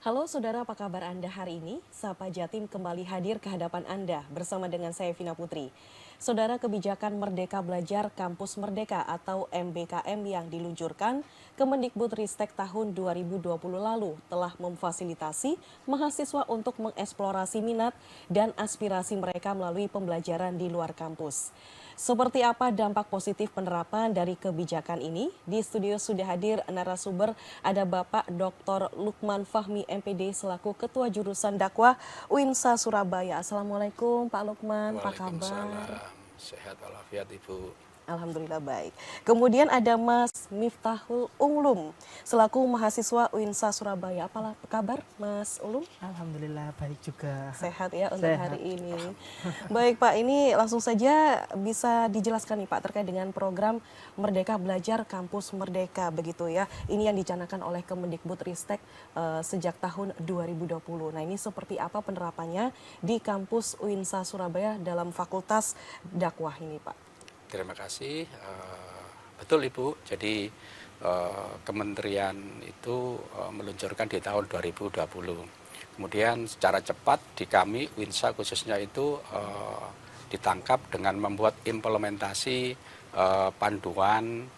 Halo saudara, apa kabar Anda hari ini? Sapa Jatim kembali hadir ke hadapan Anda bersama dengan saya Vina Putri. Saudara, kebijakan Merdeka Belajar Kampus Merdeka atau MBKM yang diluncurkan Kemendikbudristek tahun 2020 lalu telah memfasilitasi mahasiswa untuk mengeksplorasi minat dan aspirasi mereka melalui pembelajaran di luar kampus. Seperti apa dampak positif penerapan dari kebijakan ini? Di studio sudah hadir narasumber, ada Bapak Dr. Lukman Fahmi MPD selaku Ketua Jurusan Dakwah UINSA Surabaya. Assalamualaikum Pak Lukman, apa kabar? Waalaikumsalam, sehat walafiat Ibu. Alhamdulillah baik. Kemudian ada Mas Miftahul Unglum selaku mahasiswa UINSA Surabaya. Apa kabar Mas Ulum? Alhamdulillah baik juga. Sehat ya untuk Sehat. hari ini. Baik Pak, ini langsung saja bisa dijelaskan nih Pak terkait dengan program Merdeka Belajar Kampus Merdeka begitu ya. Ini yang dicanangkan oleh Kemendikbudristek sejak tahun 2020. Nah, ini seperti apa penerapannya di kampus UINSA Surabaya dalam Fakultas Dakwah ini Pak? Terima kasih. Betul Ibu, jadi Kementerian itu meluncurkan di tahun 2020. Kemudian secara cepat di kami, UINSA khususnya itu ditangkap dengan membuat implementasi panduan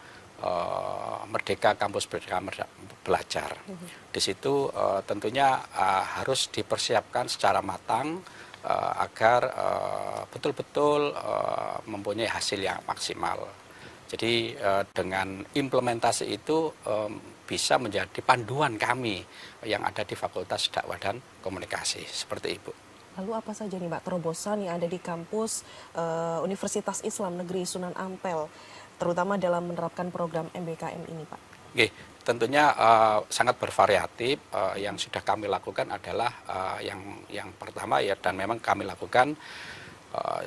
Merdeka Kampus Merdeka Belajar. Di situ tentunya harus dipersiapkan secara matang agar betul-betul mempunyai hasil yang maksimal. Jadi dengan implementasi itu bisa menjadi panduan kami yang ada di Fakultas Dakwah dan Komunikasi, seperti Ibu. Lalu apa saja nih Pak terobosan yang ada di kampus Universitas Islam Negeri Sunan Ampel, terutama dalam menerapkan program MBKM ini Pak? Oke, tentunya sangat bervariatif. Yang sudah kami lakukan adalah yang pertama ya, dan memang kami lakukan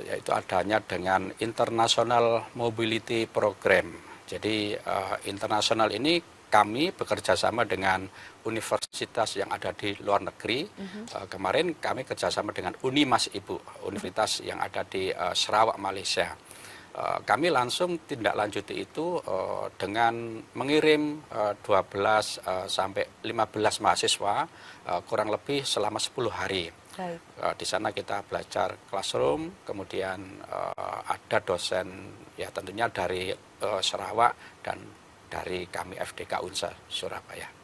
yaitu adanya dengan International Mobility Program. Jadi internasional ini kami bekerja sama dengan universitas yang ada di luar negeri. Kemarin kami kerjasama dengan Unimas Ibu, universitas yang ada di Sarawak, Malaysia. Kami langsung tindak lanjuti itu dengan mengirim 12 sampai 15 mahasiswa kurang lebih selama 10 hari. Baik. Di sana kita belajar classroom, kemudian ada dosen ya tentunya dari Sarawak dan dari kami FDK UNSA Surabaya.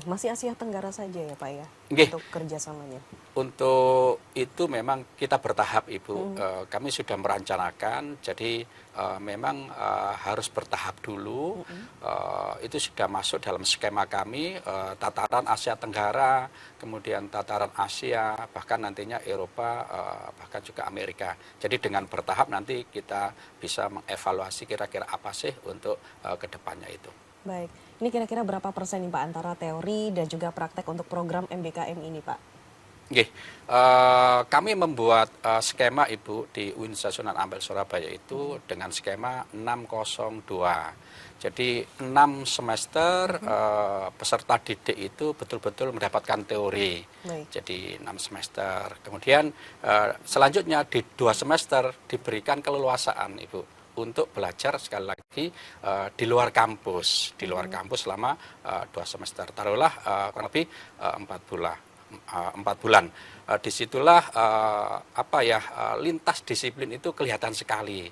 Masih Asia Tenggara saja ya Pak ya, Nggih. untuk kerjasamanya? Untuk itu memang kita bertahap Ibu, kami sudah merencanakan, jadi memang harus bertahap dulu, itu sudah masuk dalam skema kami, tataran Asia Tenggara, kemudian tataran Asia, bahkan nantinya Eropa, bahkan juga Amerika. Jadi dengan bertahap nanti kita bisa mengevaluasi kira-kira apa sih untuk kedepannya itu. Baik, ini kira-kira berapa persen nih Pak antara teori dan juga praktek untuk program MBKM ini Pak? Oke, kami membuat skema Ibu di UINSA Sunan Ampel Surabaya itu dengan skema 602. Jadi 6 semester peserta didik itu betul-betul mendapatkan teori. Baik. Jadi 6 semester. Kemudian selanjutnya di 2 semester diberikan keleluasaan Ibu untuk belajar sekali lagi di luar kampus, selama 2 semester. Taruhlah kurang lebih 4 bulan. Disitulah lintas disiplin itu kelihatan sekali.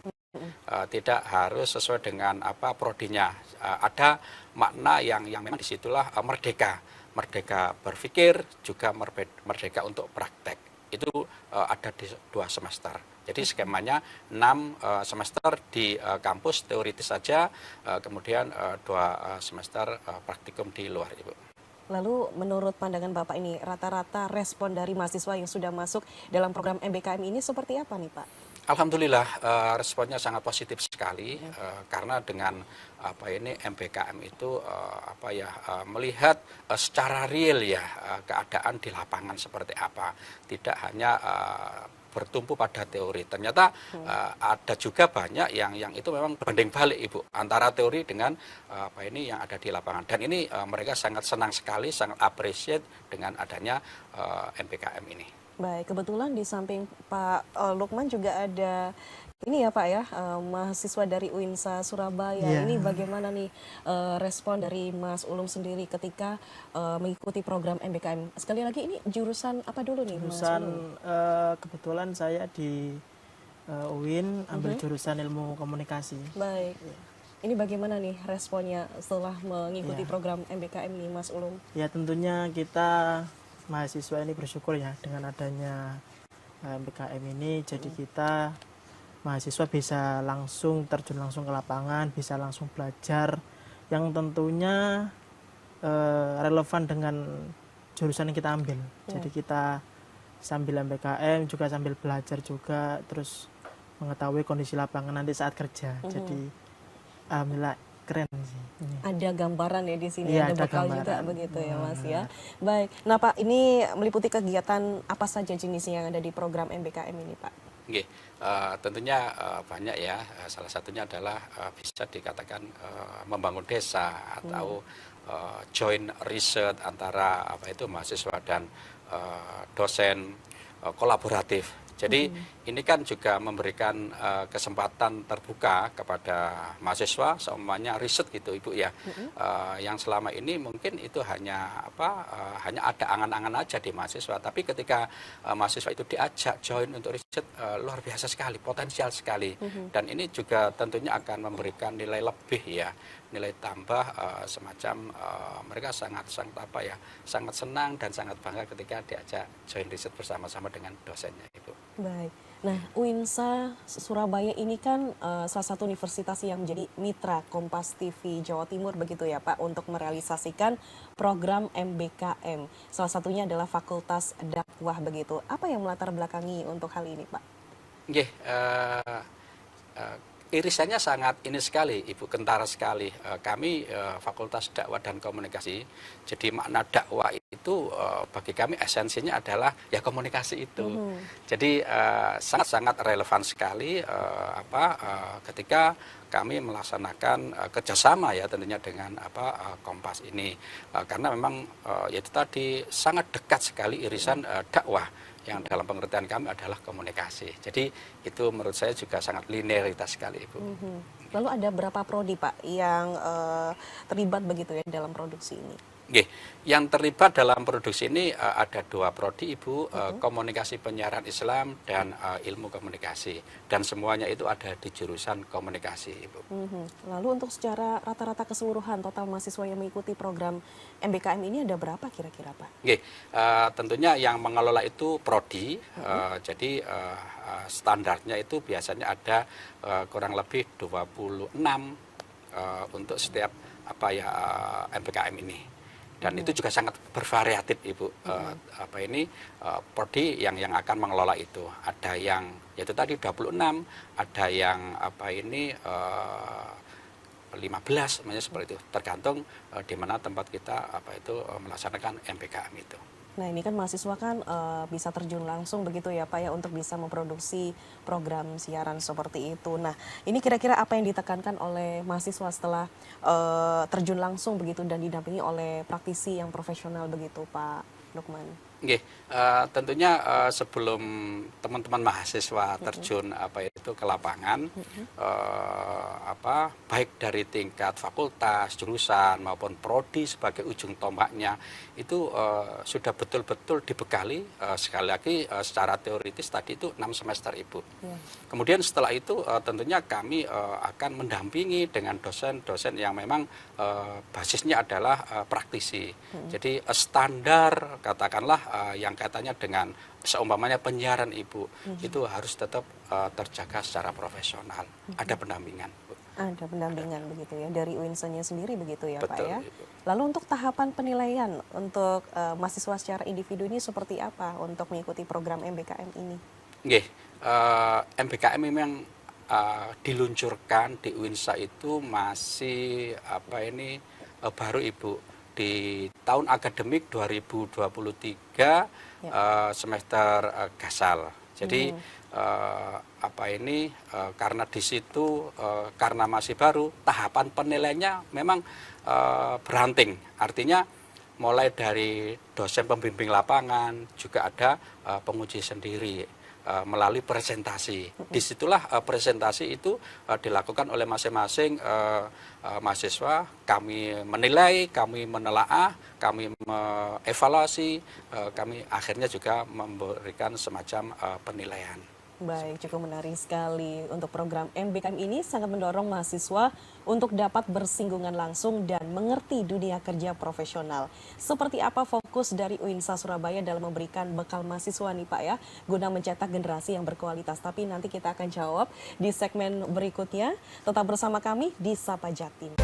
Tidak harus sesuai dengan prodinya. Ada makna yang memang disitulah merdeka berpikir, juga merdeka untuk praktek. Itu ada di 2 semester. Jadi skemanya 6 semester di kampus teoritis saja, kemudian 2 semester praktikum di luar Ibu. Lalu menurut pandangan Bapak ini, rata-rata respon dari mahasiswa yang sudah masuk dalam program MBKM ini seperti apa nih Pak? Alhamdulillah responnya sangat positif sekali, karena dengan MBKM itu melihat secara real ya keadaan di lapangan seperti apa, tidak hanya bertumpu pada teori. Ternyata ada juga banyak yang itu memang berbanding balik Ibu antara teori dengan yang ada di lapangan. Dan ini mereka sangat senang sekali, sangat appreciate dengan adanya MBKM ini. Baik, kebetulan di samping Pak Lukman juga ada Ini ya Pak ya, mahasiswa dari UINSA Surabaya. Iya. Ini bagaimana nih respon dari Mas Ulum sendiri ketika mengikuti program MBKM? Sekali lagi ini jurusan apa dulu nih Mas Jurusan Ulum? kebetulan saya di UIN ambil jurusan ilmu komunikasi. Baik. Ini bagaimana nih responnya setelah mengikuti Iya. program MBKM ini Mas Ulum? Ya tentunya kita mahasiswa ini bersyukur ya dengan adanya MBKM ini, jadi kita mahasiswa bisa langsung terjun langsung ke lapangan, bisa langsung belajar yang tentunya relevan dengan jurusan yang kita ambil. Jadi kita sambil MBKM juga sambil belajar juga, terus mengetahui kondisi lapangan nanti saat kerja. Jadi alhamdulillah keren sih. Ini. Ada gambaran ya di sini, Iya, ada ada bekal juga gambaran. begitu ya Mas ya. Baik. Nah Pak, ini meliputi kegiatan apa saja jenisnya yang ada di program MBKM ini Pak? Nggih, tentunya banyak ya. Salah satunya adalah bisa dikatakan membangun desa atau joint research antara apa itu mahasiswa dan dosen kolaboratif. Jadi ini kan juga memberikan kesempatan terbuka kepada mahasiswa, seumpamanya riset gitu Ibu ya, yang selama ini mungkin itu hanya hanya ada angan-angan aja di mahasiswa, tapi ketika mahasiswa itu diajak join untuk riset, luar biasa sekali, potensial sekali, dan ini juga tentunya akan memberikan nilai lebih ya, nilai tambah semacam mereka sangat sangat senang dan sangat bangga ketika diajak join riset bersama-sama dengan dosennya Ibu. Baik. Nah, UINSA Surabaya ini kan salah satu universitas yang menjadi mitra Kompas TV Jawa Timur begitu ya Pak untuk merealisasikan program MBKM. Salah satunya adalah Fakultas Dakwah begitu. Apa yang melatar belakangi untuk hal ini Pak? Nggih, irisannya sangat ini sekali, Ibu, kentara sekali. Kami Fakultas Dakwah dan Komunikasi, jadi makna dakwah itu bagi kami esensinya adalah ya komunikasi itu. Jadi sangat-sangat relevan sekali ketika kami melaksanakan kerjasama ya tentunya dengan Kompas ini, karena memang itu tadi sangat dekat sekali irisan dakwah yang dalam pengertian kami adalah komunikasi. Jadi itu menurut saya juga sangat linearitas sekali Ibu. Lalu ada berapa prodi Pak yang terlibat begitu ya dalam produksi ini? Oke, yang terlibat dalam produksi ini ada 2 prodi Ibu, komunikasi penyiaran Islam dan ilmu komunikasi, dan semuanya itu ada di jurusan komunikasi Ibu. Lalu untuk secara rata-rata keseluruhan total mahasiswa yang mengikuti program MBKM ini ada berapa kira-kira Pak? Oke, tentunya yang mengelola itu prodi, jadi standarnya itu biasanya ada kurang lebih 26 untuk setiap MBKM ini. Dan itu juga sangat bervariatif Ibu. Prodi yang akan mengelola itu. Ada yang yaitu tadi 26, ada yang 15, seperti itu. Tergantung di mana tempat kita melaksanakan MBKM itu. Nah ini kan mahasiswa kan bisa terjun langsung begitu ya Pak ya untuk bisa memproduksi program siaran seperti itu. Nah ini kira-kira apa yang ditekankan oleh mahasiswa setelah terjun langsung begitu dan didampingi oleh praktisi yang profesional begitu Pak Lukman? Oke, tentunya sebelum teman-teman mahasiswa terjun ke lapangan, baik dari tingkat fakultas, jurusan maupun prodi sebagai ujung tombaknya itu sudah betul-betul dibekali sekali lagi secara teoritis tadi itu 6 semester Ibu. Kemudian setelah itu tentunya kami akan mendampingi dengan dosen-dosen yang memang basisnya adalah praktisi. Jadi standar katakanlah yang katanya dengan seumpamanya penyiaran Ibu itu harus tetap terjaga secara profesional. Ada pendampingan Bu. Ada pendampingan begitu ya dari UINSA-nya sendiri begitu ya Pak Betul, ya. Ibu. Lalu untuk tahapan penilaian untuk mahasiswa secara individu ini seperti apa untuk mengikuti program MBKM ini? Nggih, MBKM memang diluncurkan di UINSA itu masih baru Ibu. Di tahun akademik 2023 semester gasal. Jadi karena di situ karena masih baru tahapan penilaiannya memang beranting. Artinya mulai dari dosen pembimbing lapangan juga ada penguji sendiri. melalui presentasi. Disitulah presentasi itu dilakukan oleh masing-masing mahasiswa. Kami menilai, kami menelaah, kami mengevaluasi, kami akhirnya juga memberikan semacam penilaian. Baik, cukup menarik sekali. Untuk program MBKM ini sangat mendorong mahasiswa untuk dapat bersinggungan langsung dan mengerti dunia kerja profesional. Seperti apa fokus dari UINSA Surabaya dalam memberikan bekal mahasiswa nih Pak ya, guna mencetak generasi yang berkualitas. Tapi nanti kita akan jawab di segmen berikutnya. Tetap bersama kami di Sapa Jatim.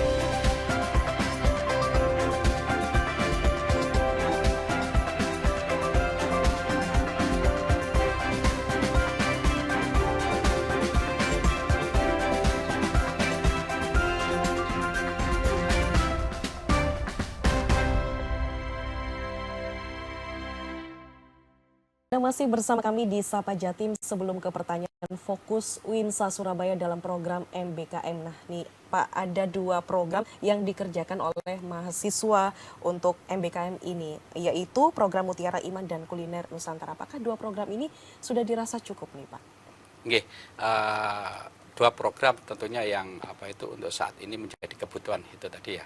Anda masih bersama kami di Sapa Jatim. Sebelum ke pertanyaan fokus UINSA Surabaya dalam program MBKM. Nah nih Pak, ada 2 program yang dikerjakan oleh mahasiswa untuk MBKM ini, yaitu program Mutiara Iman dan Kuliner Nusantara. Apakah 2 program ini sudah dirasa cukup nih Pak? Nggih, 2 program tentunya yang untuk untuk saat ini menjadi kebutuhan itu tadi ya,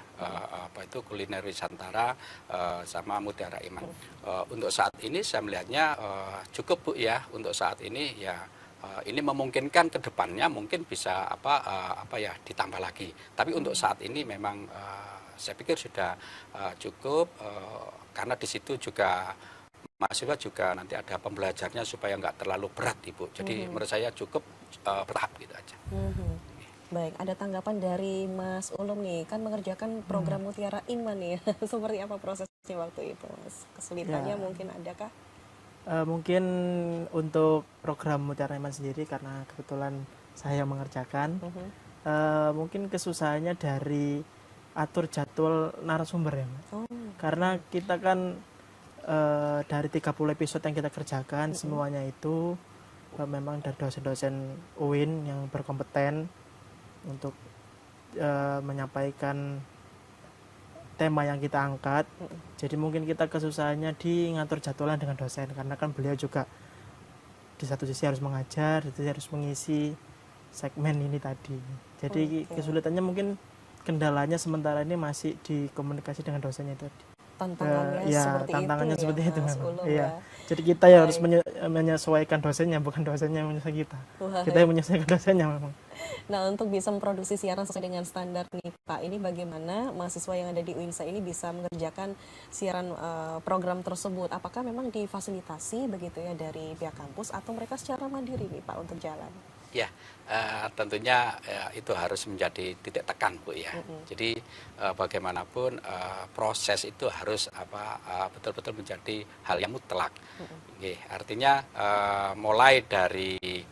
kuliner Nusantara sama Mutiara Iman. Untuk saat ini saya melihatnya cukup Bu ya, untuk saat ini ya. Ini memungkinkan ke depannya mungkin bisa ditambah lagi. Tapi untuk saat ini memang saya pikir sudah cukup, karena di situ juga mahasiswa juga nanti ada pembelajarnya supaya nggak terlalu berat Ibu. Jadi menurut saya cukup bertahap gitu aja. Baik, ada tanggapan dari Mas Ulum nih, kan mengerjakan program Mutiara Iman nih. Seperti apa prosesnya waktu itu Mas? Kesulitannya mungkin adakah? Mungkin untuk program Mutiara Iman sendiri karena kebetulan saya mengerjakan, mungkin kesusahannya dari atur jadwal narasumber ya Mas. Karena kita kan dari 30 episode yang kita kerjakan semuanya itu memang dari dosen-dosen UIN yang berkompeten untuk menyampaikan tema yang kita angkat. Jadi mungkin kita kesusahannya di ngatur jadwalan dengan dosen karena kan beliau juga di satu sisi harus mengajar, di satu sisi harus mengisi segmen ini tadi. Jadi kesulitannya mungkin kendalanya sementara ini masih di komunikasi dengan dosennya tadi. Tantangannya seperti itu memang. Ulum, iya. ya. Jadi kita yang harus menyesuaikan dosennya, bukan dosennya yang menyesuaikan kita. Kita yang menyesuaikan dosennya memang. Nah, untuk bisa memproduksi siaran sesuai dengan standar nih Pak, ini bagaimana mahasiswa yang ada di UINSA ini bisa mengerjakan siaran program tersebut? Apakah memang difasilitasi begitu ya dari pihak kampus atau mereka secara mandiri nih Pak untuk jalan? Ya, tentunya itu harus menjadi titik tekan Bu ya. Jadi bagaimanapun proses itu harus betul-betul menjadi hal yang mutlak. Artinya mulai dari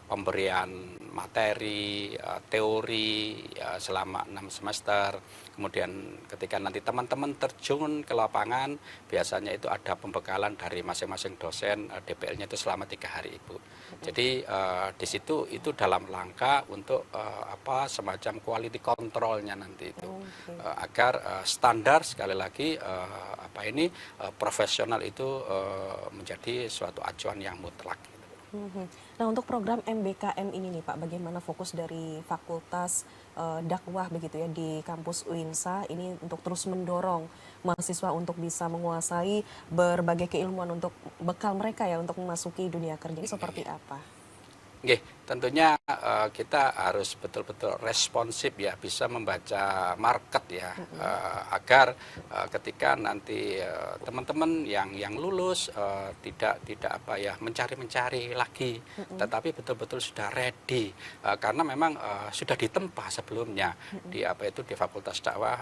pemberian materi, teori selama 6 semester. Kemudian ketika nanti teman-teman terjun ke lapangan, biasanya itu ada pembekalan dari masing-masing dosen, DPL-nya itu selama 3 hari Ibu. Jadi di situ itu dalam rangka untuk semacam quality control-nya nanti itu. Agar standar sekali lagi profesional itu menjadi suatu acuan yang mutlak. Nah, untuk program MBKM ini nih Pak, bagaimana fokus dari Fakultas Dakwah begitu ya di kampus UINSA ini untuk terus mendorong mahasiswa untuk bisa menguasai berbagai keilmuan untuk bekal mereka ya untuk memasuki dunia kerja ini seperti apa? Tentunya kita harus betul-betul responsif ya, bisa membaca market ya, agar ketika nanti teman-teman yang lulus tidak mencari-mencari lagi, tetapi betul-betul sudah ready, karena memang sudah ditempa sebelumnya di di Fakultas Dakwah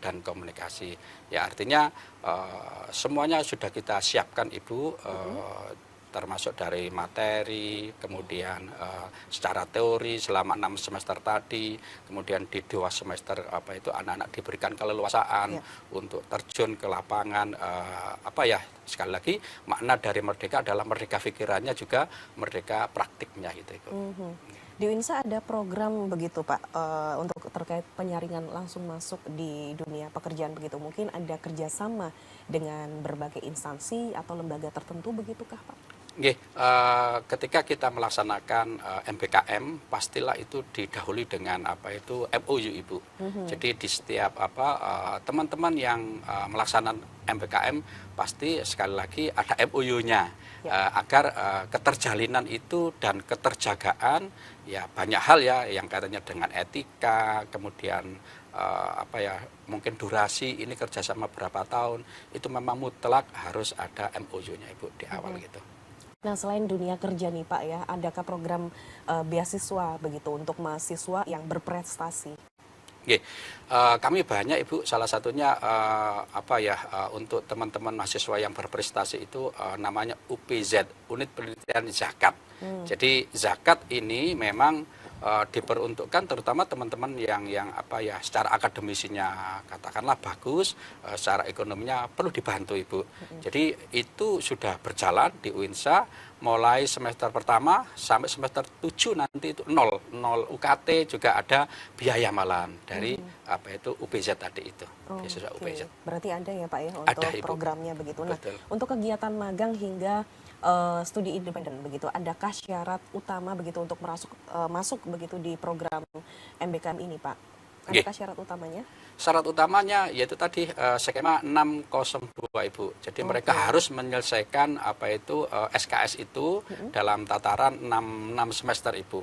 dan Komunikasi. Ya artinya semuanya sudah kita siapkan Ibu. Termasuk dari materi, kemudian secara teori selama 6 semester tadi, kemudian di 2 semester anak-anak diberikan keleluasaan untuk terjun ke lapangan. Sekali lagi makna dari merdeka adalah merdeka pikirannya juga merdeka praktiknya gitu. Di UINSA ada program begitu Pak, untuk terkait penyaringan langsung masuk di dunia pekerjaan begitu. Mungkin ada kerjasama dengan berbagai instansi atau lembaga tertentu begitukah Pak? Nggih, ketika kita melaksanakan MBKM, pastilah itu didahului dengan apa itu MOU, Ibu. Jadi di setiap teman-teman yang melaksanakan MBKM pasti sekali lagi ada MOU-nya agar keterjalinan itu dan keterjagaan ya banyak hal ya yang katanya dengan etika, kemudian mungkin durasi ini kerjasama berapa tahun itu memang mutlak harus ada MOU-nya Ibu di awal gitu. Nah, selain dunia kerja nih Pak ya, adakah program beasiswa begitu untuk mahasiswa yang berprestasi? Oke, kami banyak Ibu, salah satunya untuk teman-teman mahasiswa yang berprestasi itu namanya UPZ, Unit Penelitian Zakat. Jadi zakat ini memang diperuntukkan terutama teman-teman yang secara akademisinya katakanlah bagus, secara ekonominya perlu dibantu Ibu. Jadi itu sudah berjalan di UINSA mulai semester pertama sampai semester 7 nanti itu nol UKT, juga ada biaya malahan dari UPZ tadi itu. Beasiswa UPZ. Berarti ada ya Pak ya untuk Ada, Ibu. Programnya begitu. Nah, Betul. untuk kegiatan magang hingga studi independen begitu, adakah syarat utama begitu untuk masuk begitu di program MBKM ini Pak? Adakah syarat utamanya? Syarat utamanya yaitu tadi skema 602 Ibu. Jadi mereka harus menyelesaikan SKS itu dalam tataran 6 semester Ibu.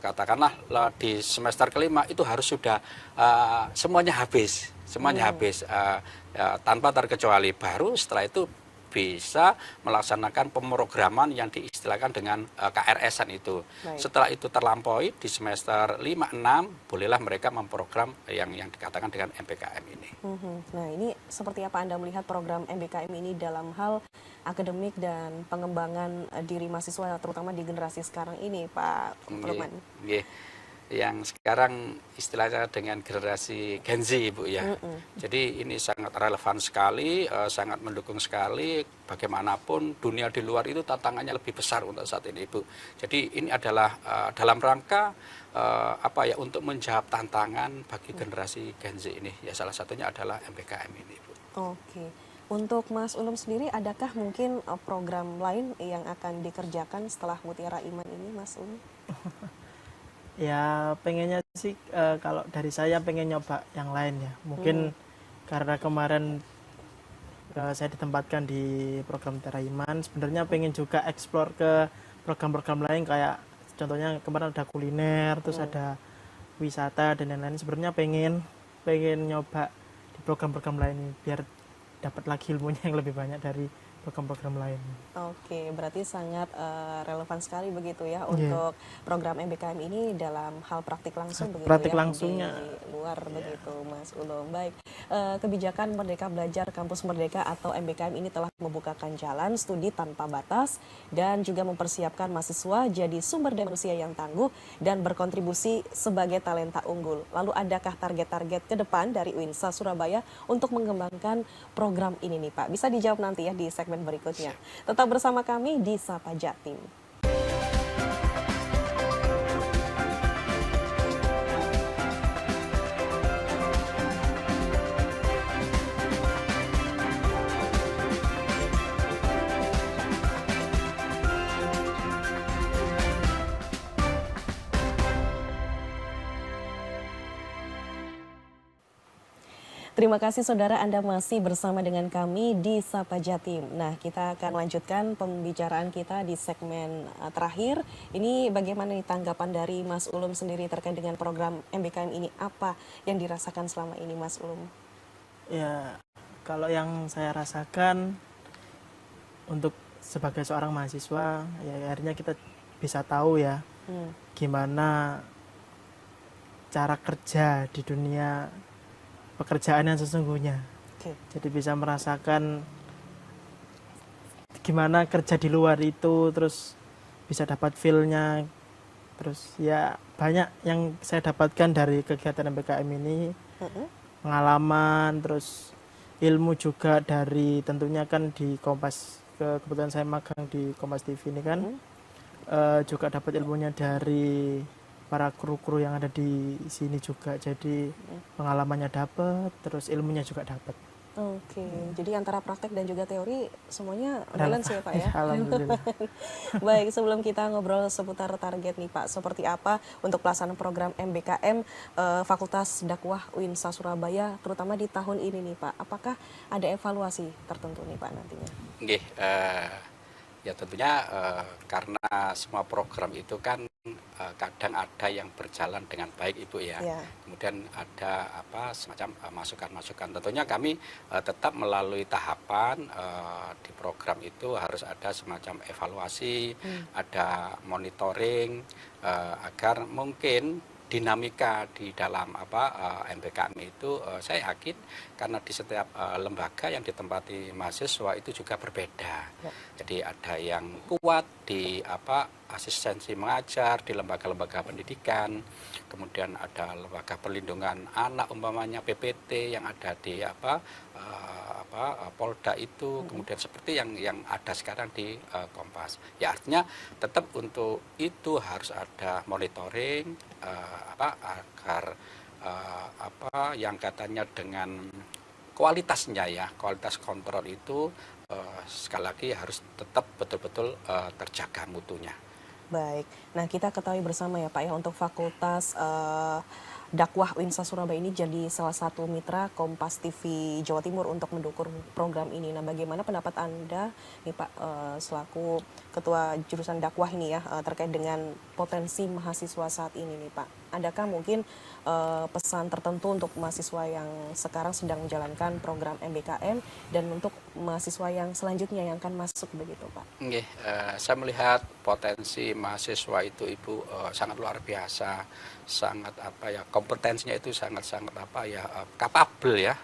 Katakanlah di semester kelima itu harus sudah semuanya habis, tanpa terkecuali. Baru setelah itu bisa melaksanakan pemrograman yang diistilahkan dengan KRS-an itu. Baik. Setelah itu terlampaui di semester 5, 6, bolehlah mereka memprogram yang dikatakan dengan MBKM ini. Nah, ini seperti apa Anda melihat program MBKM ini dalam hal akademik dan pengembangan diri mahasiswa terutama di generasi sekarang ini Pak Lukman? Yang sekarang istilahnya dengan generasi Gen Z Ibu ya. Jadi ini sangat relevan sekali, sangat mendukung sekali. Bagaimanapun dunia di luar itu tantangannya lebih besar untuk saat ini Ibu. Jadi ini adalah dalam rangka untuk menjawab tantangan bagi generasi Gen Z ini. Ya salah satunya adalah MBKM ini Ibu. Oke. Untuk Mas Ulum sendiri, adakah mungkin program lain yang akan dikerjakan setelah Mutiara Iman ini Mas Ulum? Ya pengennya sih kalau dari saya pengen nyoba yang lain ya. Mungkin karena kemarin saya ditempatkan di program Mutiara Iman, sebenarnya pengen juga eksplor ke program-program lain kayak contohnya kemarin ada kuliner, terus ada wisata dan lain-lain. Sebenarnya pengen nyoba di program-program lain biar dapat lagi ilmunya yang lebih banyak dari program-program lain. Oke, berarti sangat relevan sekali begitu ya untuk program MBKM ini dalam hal praktik langsung begitu Praktik ya langsungnya. di luar begitu Mas Ulum. Baik, kebijakan Merdeka Belajar Kampus Merdeka atau MBKM ini telah membukakan jalan studi tanpa batas dan juga mempersiapkan mahasiswa jadi sumber daya manusia yang tangguh dan berkontribusi sebagai talenta unggul. Lalu adakah target-target ke depan dari UINSA Surabaya untuk mengembangkan program ini nih Pak? Bisa dijawab nanti ya di segmen berikutnya. Tetap bersama kami di Sapa Jatim. Terima kasih saudara Anda masih bersama dengan kami di Sapa Jatim. Nah, kita akan lanjutkan pembicaraan kita di segmen terakhir. Ini bagaimana nih tanggapan dari Mas Ulum sendiri terkait dengan program MBKM ini? Apa yang dirasakan selama ini Mas Ulum? Ya, kalau yang saya rasakan untuk sebagai seorang mahasiswa, ya akhirnya kita bisa tahu ya gimana cara kerja di dunia pekerjaan yang sesungguhnya. Jadi bisa merasakan gimana kerja di luar itu, terus bisa dapat feel-nya, terus ya banyak yang saya dapatkan dari kegiatan MBKM ini, pengalaman, terus ilmu juga dari tentunya kan di Kompas, kebetulan saya magang di Kompas TV ini kan, juga dapat ilmunya dari para kru-kru yang ada di sini juga. Jadi pengalamannya dapat, terus ilmunya juga dapat. Oke, jadi antara praktek dan juga teori semuanya balance ya Pak ya? Alhamdulillah. Baik, sebelum kita ngobrol seputar target nih Pak, seperti apa untuk pelaksanaan program MBKM Fakultas Dakwah UINSA Surabaya, terutama di tahun ini nih Pak, apakah ada evaluasi tertentu nih Pak nantinya? Nggih, ya tentunya karena semua program itu kan kadang ada yang berjalan dengan baik Ibu ya. Ya. Kemudian ada semacam masukan-masukan. Tentunya kami tetap melalui tahapan di program itu harus ada semacam evaluasi, ada monitoring agar mungkin dinamika di dalam MBKM itu saya yakin karena di setiap lembaga yang ditempati mahasiswa itu juga berbeda. Ya. Jadi ada yang kuat di asistensi mengajar di lembaga-lembaga pendidikan, kemudian ada lembaga perlindungan anak umpamanya PPT yang ada di Polda itu, kemudian seperti yang ada sekarang di Kompas. Ya artinya tetap untuk itu harus ada monitoring agar yang katanya dengan kualitasnya ya, kualitas kontrol itu sekali lagi harus tetap betul-betul terjaga mutunya. Baik, nah kita ketahui bersama ya Pak ya untuk Fakultas Dakwah UINSA Surabaya ini jadi salah satu mitra Kompas TV Jawa Timur untuk mendukung program ini. Nah, bagaimana pendapat Anda nih Pak selaku Ketua Jurusan Dakwah ini ya terkait dengan potensi mahasiswa saat ini nih Pak? Adakah mungkin pesan tertentu untuk mahasiswa yang sekarang sedang menjalankan program MBKM dan untuk mahasiswa yang selanjutnya yang akan masuk begitu Pak? Nggih, saya melihat potensi mahasiswa itu Ibu sangat luar biasa, sangat kompetensinya itu sangat kapabel ya,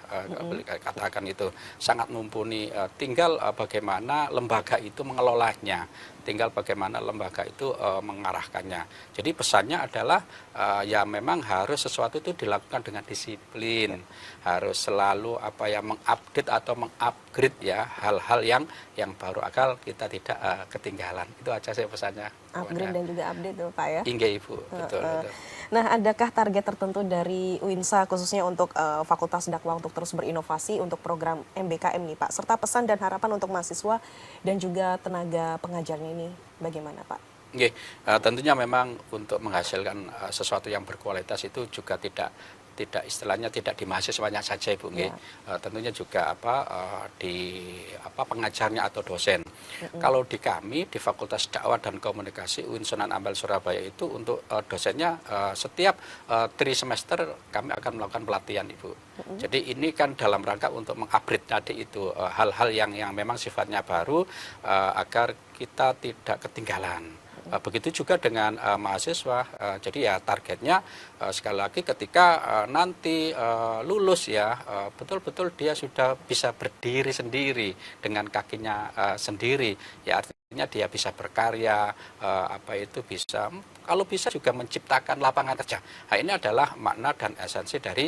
katakan itu sangat mumpuni. Tinggal bagaimana lembaga itu mengelolanya, tinggal bagaimana lembaga itu mengarahkannya. Jadi pesannya adalah ya memang harus sesuatu itu dilakukan dengan disiplin, harus selalu mengupdate atau mengupgrade ya hal-hal yang baru agar kita tidak ketinggalan. Itu aja sih pesannya. Upgrade dan juga update tuh Pak ya? Inggih Ibu, betul. Nah, adakah target tertentu dari UINSA khususnya untuk Fakultas Dakwah untuk terus berinovasi untuk program MBKM nih Pak? Serta pesan dan harapan untuk mahasiswa dan juga tenaga pengajarnya ini bagaimana Pak? Nggih, tentunya memang untuk menghasilkan sesuatu yang berkualitas itu juga tidak istilahnya tidak di mahasiswanya saja Ibu nggih. Tentunya juga di pengajarnya atau dosen. Kalau di kami di Fakultas Dakwah dan Komunikasi UIN Sunan Ampel Surabaya itu untuk dosennya setiap semester kami akan melakukan pelatihan Ibu. Jadi ini kan dalam rangka untuk mengupgrade tadi itu hal-hal yang memang sifatnya baru agar kita tidak ketinggalan. Begitu juga dengan mahasiswa, jadi ya targetnya sekali lagi ketika nanti lulus ya betul-betul dia sudah bisa berdiri sendiri dengan kakinya sendiri, ya artinya dia bisa berkarya, bisa kalau bisa juga menciptakan lapangan kerja. Nah, ini adalah makna dan esensi dari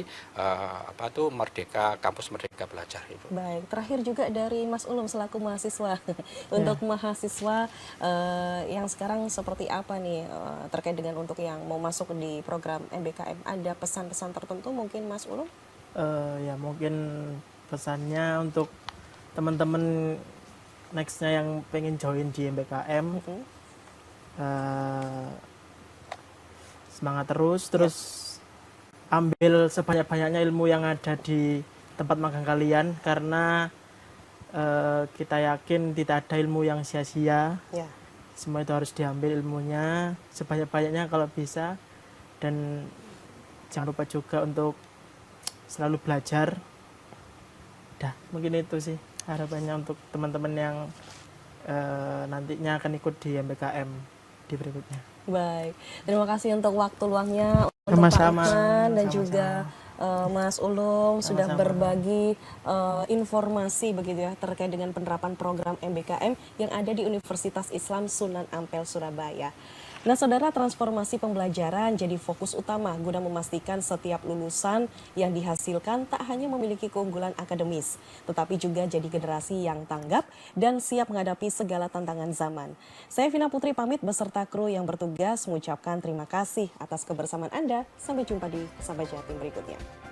Kampus Merdeka Belajar Ibu. Baik, terakhir juga dari Mas Ulum selaku mahasiswa. Untuk mahasiswa yang sekarang seperti apa nih terkait dengan untuk yang mau masuk di program MBKM? Ada pesan-pesan tertentu mungkin Mas Ulum? Ya mungkin pesannya untuk teman-teman nextnya yang pengen join di MBKM, semangat terus ambil sebanyak-banyaknya ilmu yang ada di tempat magang kalian, karena kita yakin tidak ada ilmu yang sia-sia. Ya. Semua itu harus diambil ilmunya sebanyak-banyaknya kalau bisa, dan jangan lupa juga untuk selalu belajar. Mungkin itu sih harapannya untuk teman-teman yang nantinya akan ikut di MBKM di berikutnya. Baik, terima kasih untuk waktu luangnya untuk Sama-sama. Pak Lukman dan Sama-sama. juga Mas Ulum sudah Sama-sama. berbagi informasi begitu ya terkait dengan penerapan program MBKM yang ada di Universitas Islam Sunan Ampel Surabaya. Nah, saudara, transformasi pembelajaran jadi fokus utama guna memastikan setiap lulusan yang dihasilkan tak hanya memiliki keunggulan akademis, tetapi juga jadi generasi yang tanggap dan siap menghadapi segala tantangan zaman. Saya Vina Putri pamit beserta kru yang bertugas mengucapkan terima kasih atas kebersamaan Anda. Sampai jumpa di Sapa Jatim berikutnya.